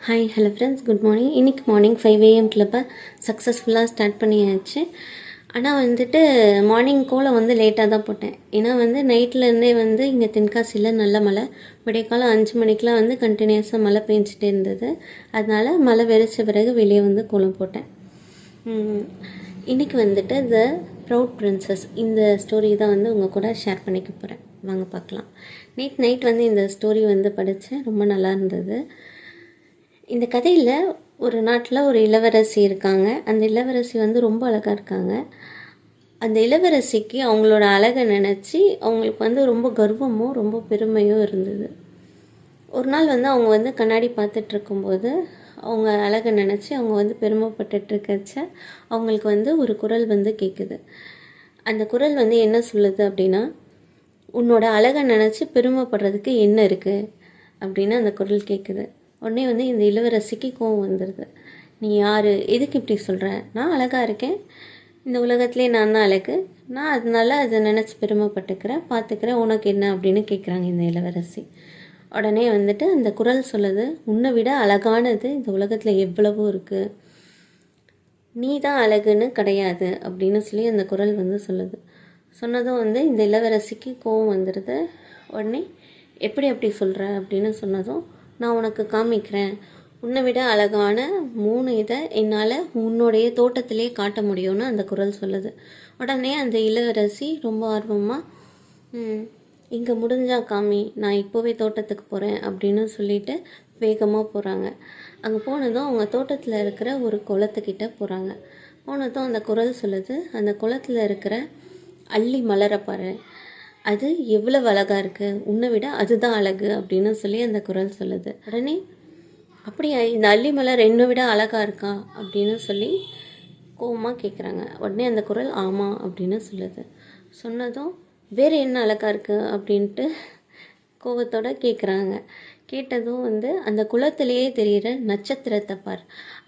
Hi hello friends, good morning. இன்றைக்கி morning 5 AM கிளப்பை சக்ஸஸ்ஃபுல்லாக start பண்ணியாச்சு. ஆனால் மார்னிங் கோலை லேட்டாக தான் போட்டேன். ஏன்னா நைட்லேருந்தே இங்கே தென்காசியில் நல்ல மழை. விடியற்காலம் 5 மணிக்கெலாம் கண்டினியூஸாக மழை பெஞ்சிட்டே இருந்தது. அதனால் மழை வெறிச்ச பிறகு வெளியே கோலம் போட்டேன். இன்றைக்கி த ப்ரவுட் பிரின்சஸ் இந்த ஸ்டோரி தான் உங்கள் கூட ஷேர் பண்ணிக்க போகிறேன். வாங்க பார்க்கலாம். நைட் இந்த ஸ்டோரி படித்தேன். ரொம்ப நல்லா இருந்தது. இந்த கதையில் ஒரு நாட்டில் ஒரு இளவரசி இருக்காங்க. அந்த இளவரசி ரொம்ப அழகாக இருக்காங்க. அந்த இளவரசிக்கு அவங்களோட அழகை நினச்சி அவங்களுக்கு ரொம்ப கர்வமும் ரொம்ப பெருமையும் இருந்தது. ஒரு நாள் அவங்க கண்ணாடி பார்த்துட்ருக்கும்போது அவங்க அழகை நினச்சி அவங்க பெருமைப்பட்டுருக்கச்ச அவங்களுக்கு ஒரு குரல் கேட்குது. அந்த குரல் என்ன சொல்லுது அப்படின்னா, உன்னோட அழகை நினச்சி பெருமைப்படுறதுக்கு என்ன இருக்குது அப்படின்னு அந்த குரல் கேட்குது. உடனே இந்த இளவரசிக்கு கோவம் வந்துடுது. நீ யார், எதுக்கு இப்படி சொல்கிற? நான் அழகாக இருக்கேன், இந்த உலகத்துலேயே நான் தான் அழகு, நான் அதனால அதை நினச்சி பெருமைப்பட்டுக்கிறேன், பார்த்துக்கிறேன், உனக்கு என்ன அப்படின்னு கேட்குறாங்க இந்த இளவரசி. உடனே அந்த குரல் சொல்லுது, உன்னை விட அழகானது இந்த உலகத்தில் எவ்வளவோ இருக்குது, நீ தான் அழகுன்னு கிடையாது அப்படின்னு சொல்லி அந்த குரல் சொல்லுது. சொன்னதும் இந்த இளவரசிக்கு கோவம் வந்துடுது. உடனே எப்படி அப்படி சொல்கிற அப்படின்னு சொன்னதும், நான் உனக்கு காமிக்கிறேன், உன்னை விட அழகான 3 இதை என்னால் உன்னுடைய தோட்டத்திலே காட்ட முடியும்னு அந்த குரல் சொல்லுது. உடனே அந்த இளவரசி ரொம்ப ஆர்வமாக, இங்கே முடிஞ்சா காமி, நான் இப்போவே தோட்டத்துக்கு போகிறேன் அப்படின்னு சொல்லிட்டு வேகமாக போகிறாங்க. அங்கே போனதும் அவங்க தோட்டத்தில் இருக்கிற ஒரு குளத்துக்கிட்ட போகிறாங்க. போனதும் அந்த குரல் சொல்லுது, அந்த குளத்தில் இருக்கிற அள்ளி மலரை பாரு, அது எவ்வளவு அழகாக இருக்குது, உன்னை விட அதுதான் அழகு அப்படின்னு சொல்லி அந்த குரல் சொல்லுது. உடனே அப்படியா, இந்த அள்ளி மலர் என்னை விட அழகாக இருக்கா அப்படின்னு சொல்லி கோவமாக கேட்குறாங்க. உடனே அந்த குரல் ஆமாம் அப்படின்னு சொல்லுது. சொன்னதும் வேறு என்ன அழகாக இருக்குது அப்படின்ட்டு கோவத்தோடு கேட்குறாங்க. கேட்டதும் அந்த குளத்திலேயே தெரிகிற நட்சத்திரத்தை பார்,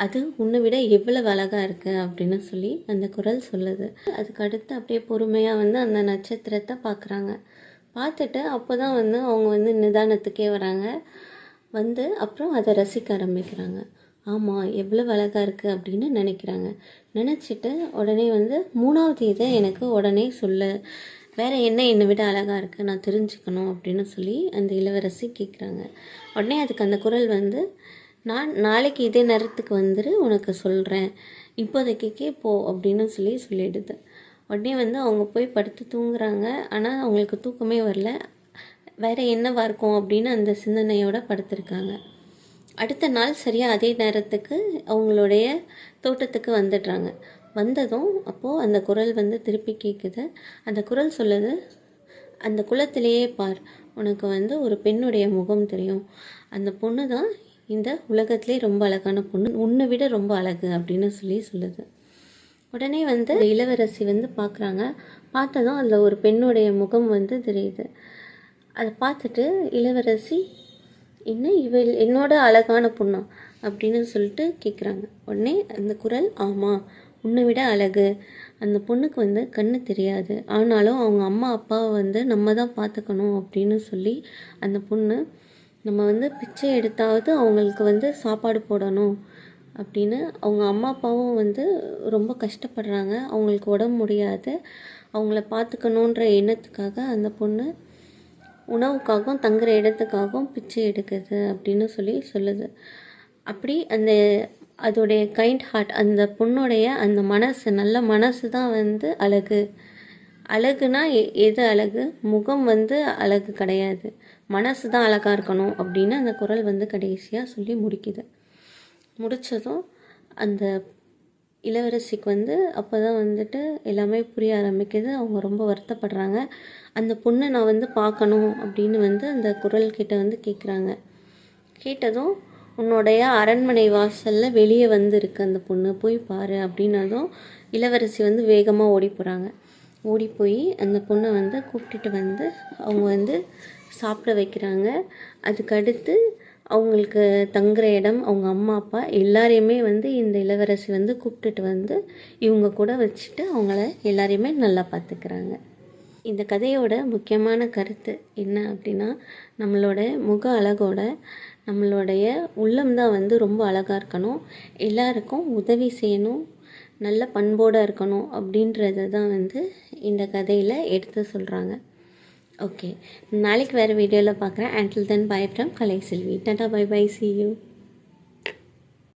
அது உன்னை விட எவ்வளவு அழகாக இருக்குது அப்படின்னு சொல்லி அந்த குரல் சொல்லுது. அதுக்கு அடுத்து அப்படியே பொறுமையாக அந்த நட்சத்திரத்தை பார்க்குறாங்க. பார்த்துட்டு அப்போ தான் அவங்க நிதானத்துக்கே வராங்க. அப்புறம் அதை ரசிக்க ஆரம்பிக்கிறாங்க. ஆமாம், எவ்வளவு அழகாக இருக்குது அப்படின்னு நினைக்கிறாங்க. நினச்சிட்டு உடனே 3வது இதை எனக்கு உடனே சொல்லு, வேறு என்ன என்னை விட அழகாக இருக்குது, நான் தெரிஞ்சுக்கணும் அப்படின்னு சொல்லி அந்த இளவரசி கேட்குறாங்க. உடனே அதுக்கு அந்த குரல் நான் நாளைக்கு இதே நேரத்துக்கு உனக்கு சொல்கிறேன், இப்போதைக்கே போ அப்படின்னு சொல்லிடுது. உடனே அவங்க போய் படுத்து தூங்குறாங்க. ஆனால் அவங்களுக்கு தூக்கமே வரல. வேறு என்னவா இருக்கும் அப்படின்னு அந்த சிந்தனையோடு படுத்திருக்காங்க. அடுத்த நாள் சரியாக அதே நேரத்துக்கு அவங்களுடைய தோட்டத்துக்கு வந்துடுறாங்க. வந்ததும் அப்போது அந்த குரல் திருப்பி கேட்குது. அந்த குரல் சொல்லுது, அந்த குளத்திலேயே பார், உனக்கு ஒரு பெண்ணுடைய முகம் தெரியும், அந்த பொண்ணு தான் இந்த உலகத்திலே ரொம்ப அழகான பொண்ணு, உன்னை விட ரொம்ப அழகு அப்படின்னு சொல்லுது. உடனே இளவரசி பார்க்குறாங்க. பார்த்ததும் அதில் ஒரு பெண்ணுடைய முகம் தெரியுது. அதை பார்த்துட்டு இளவரசி, என்ன இவள் என்னோட அழகான பொண்ணா அப்படின்னு சொல்லிட்டு கேட்குறாங்க. உடனே அந்த குரல் ஆமாம், உன்னை விட அழகு, அந்த பொண்ணுக்கு கண்ணு தெரியாது, ஆனாலும் அவங்க அம்மா அப்பாவை நம்ம தான் பார்த்துக்கணும் அப்படின்னு சொல்லி அந்த பொண்ணு நம்ம பிச்சை எடுத்தாவது அவங்களுக்கு சாப்பாடு போடணும் அப்படின்னு அவங்க அம்மா அப்பாவும் ரொம்ப கஷ்டப்படுறாங்க, அவங்களுக்கு உடம்பு முடியாது, அவங்கள பார்த்துக்கணுன்ற எண்ணத்துக்காக அந்த பொண்ணு உணவுக்காகவும் தங்குற இடத்துக்காகவும் பிச்சை எடுக்குது அப்படின்னு சொல்லுது. அப்படி அதோடைய கைண்ட் ஹார்ட், அந்த பொண்ணுடைய அந்த மனசு, நல்ல மனசு தான் அழகு. அழகுனா எது அழகு? முகம் அழகு கிடையாது, மனசு தான் அழகாக இருக்கணும் அப்படின்னு அந்த குரல் கடைசியாக சொல்லி முடிக்குது. முடித்ததும் அந்த இளவரசிக்கு அப்போ தான் எல்லாமே புரிய ஆரம்பிக்குது. அவங்க ரொம்ப வருத்தப்படுறாங்க. அந்த பொண்ணை நான் பார்க்கணும் அப்படின்னு அந்த குரல்கிட்ட கேட்குறாங்க. கேட்டதும், உன்னுடைய அரண்மனை வாசலில் வெளியே இருக்கு அந்த பொண்ணு, போய் பாரு அப்படின்னதும் இளவரசி வேகமாக ஓடி போகிறாங்க. ஓடி போய் அந்த பொண்ணை கூப்பிட்டுட்டு அவங்க சாப்பிட வைக்கிறாங்க. அதுக்கடுத்து அவங்களுக்கு தங்குற இடம், அவங்க அம்மா அப்பா எல்லாரையுமே இந்த இளவரசி கூப்பிட்டுட்டு இவங்க கூட வச்சுட்டு அவங்கள எல்லாரையுமே நல்லா பார்த்துக்கிறாங்க. இந்த கதையோட முக்கியமான கருத்து என்ன அப்படின்னா, நம்மளோட முக அழகோட நம்மளுடைய உள்ளம் தான் வந்து ரொம்ப அழகாக இருக்கணும், எல்லாருக்கும் உதவி செய்யணும், நல்ல பண்போடு இருக்கணும் அப்படின்றது தான் வந்து இந்த கதையில் எடுத்து சொல்கிறாங்க. ஓகே, நாளைக்கு வேறு வீடியோவில் பார்க்குறேன். until then bye from Kalaiselvi. Tata, bye bye, see you.